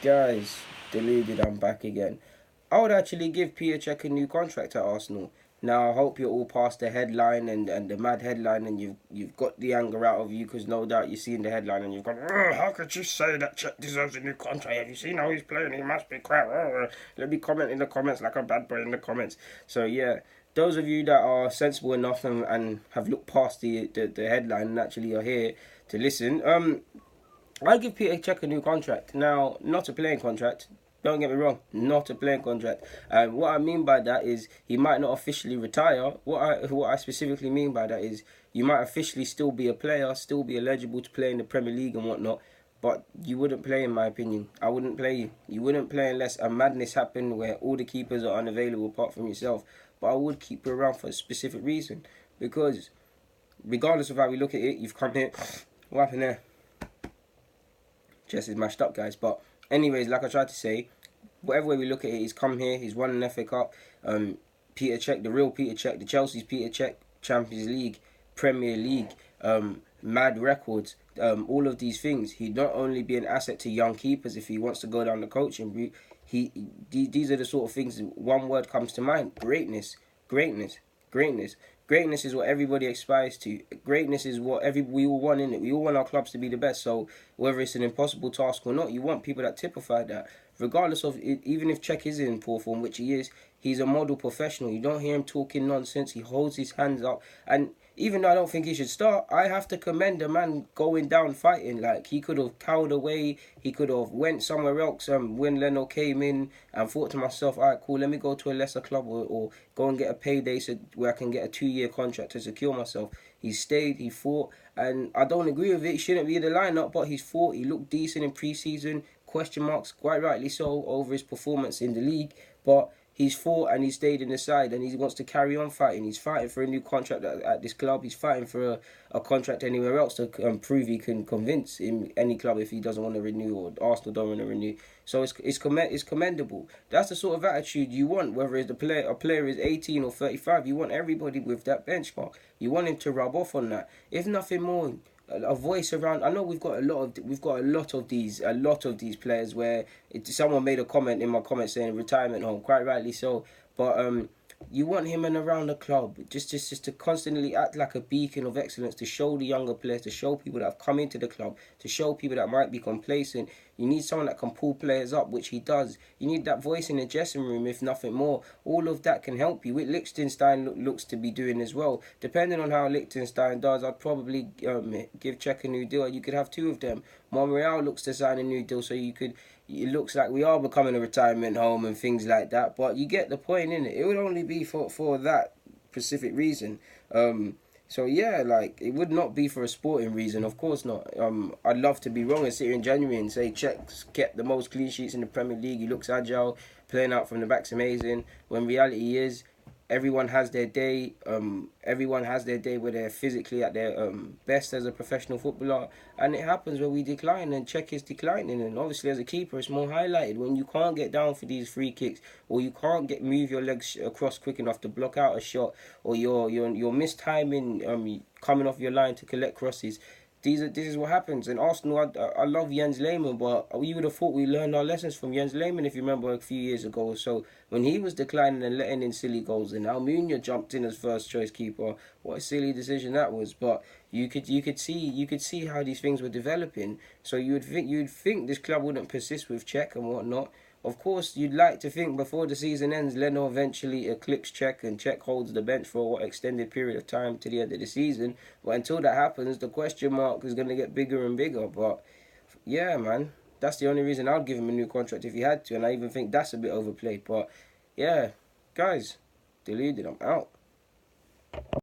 Guys, deluded, I'm back again. I would actually give Petr Cech a new contract at Arsenal. Now, I hope you're all past the headline and the mad headline, and you've got the anger out of you, because no doubt you've seen the headline and you've gone, how could you say that Cech deserves a new contract? Have you seen how he's playing? He must be crap. Let me comment in the comments like a bad boy in the comments. So yeah, those of you that are sensible enough and have looked past the headline and actually are here to listen, I give Petr Cech a new contract. Now, not a playing contract. Don't get me wrong, not a playing contract. What I mean by that is he might not officially retire. What I specifically mean by that is you might officially still be a player, still be eligible to play in the Premier League and whatnot, but you wouldn't play, in my opinion. I wouldn't play you. You wouldn't play unless a madness happened where all the keepers are unavailable apart from yourself. But I would keep you around for a specific reason, because regardless of how we look at it, you've come here. What happened there? Chest is mashed up, guys. But anyways, like I tried to say, whatever way we look at it, he's come here, he's won an FA Cup. Petr Cech, the real Petr Cech, the Chelsea's Petr Cech, Champions League, Premier League, mad records, all of these things. He'd not only be an asset to young keepers if he wants to go down the coaching route. These are the sort of things. One word comes to mind: greatness, greatness, greatness. Greatness is what everybody aspires to. Greatness is what we all want, in it. We all want our clubs to be the best. So whether it's an impossible task or not, you want people that typify that. Regardless of it, even if Cech is in poor form, which he is, he's a model professional. You don't hear him talking nonsense. He holds his hands up. And even though I don't think he should start, I have to commend the man going down fighting. Like, he could have cowed away. He could have went somewhere else when Leno came in, and thought to myself, all right, cool, let me go to a lesser club or go and get a payday where I can get a 2-year contract to secure myself. He stayed, he fought, and I don't agree with it. He shouldn't be in the lineup, but he's fought. He looked decent in pre-season. Question marks, quite rightly so, over his performance in the league, but he's fought and he stayed in the side, and he wants to carry on fighting. He's fighting for a new contract at this club. He's fighting for a contract anywhere else to prove he can convince in any club if he doesn't want to renew, or Arsenal don't want to renew. So it's commendable. That's the sort of attitude you want, whether it's a player is 18 or 35. You want everybody with that benchmark. You want him to rub off on that. If nothing more, a voice around. I know we've got a lot of these players where someone made a comment in my comment saying retirement home, quite rightly so, but you want him and around the club just to constantly act like a beacon of excellence, to show the younger players, to show people that have come into the club, to show people that might be complacent. You need someone that can pull players up, which he does. You need that voice in the dressing room, if nothing more. All of that can help you, which Liechtenstein looks to be doing as well. Depending on how Liechtenstein does, I'd probably give Cech a new deal. You could have 2 of them. Monreal looks to sign a new deal, so you could. It looks like we are becoming a retirement home and things like that, but you get the point, innit? It would only be for that specific reason. So yeah, like, it would not be for a sporting reason, of course not. I'd love to be wrong and sit here in January and say Cech's kept the most clean sheets in the Premier League. He looks agile, playing out from the back's amazing. When reality is, everyone has their day. Everyone has their day where they're physically at their best as a professional footballer, and it happens when we decline, and Cech is declining. And obviously, as a keeper, it's more highlighted when you can't get down for these free kicks, or you can't move your legs across quick enough to block out a shot, or you're mistiming coming off your line to collect crosses. This is what happens. And Arsenal, I love Jens Lehmann, but we would have thought we learned our lessons from Jens Lehmann, if you remember, a few years ago or so, when he was declining and letting in silly goals, and Almunia jumped in as first choice keeper. What a silly decision that was. But you could see how these things were developing. So you'd think this club wouldn't persist with Cech and whatnot. Of course, you'd like to think before the season ends, Leno eventually eclipses Cech, and Cech holds the bench for what extended period of time to the end of the season. But until that happens, the question mark is going to get bigger and bigger. But yeah, man, that's the only reason I'd give him a new contract if he had to, and I even think that's a bit overplayed. But yeah, guys, deluded, I'm out.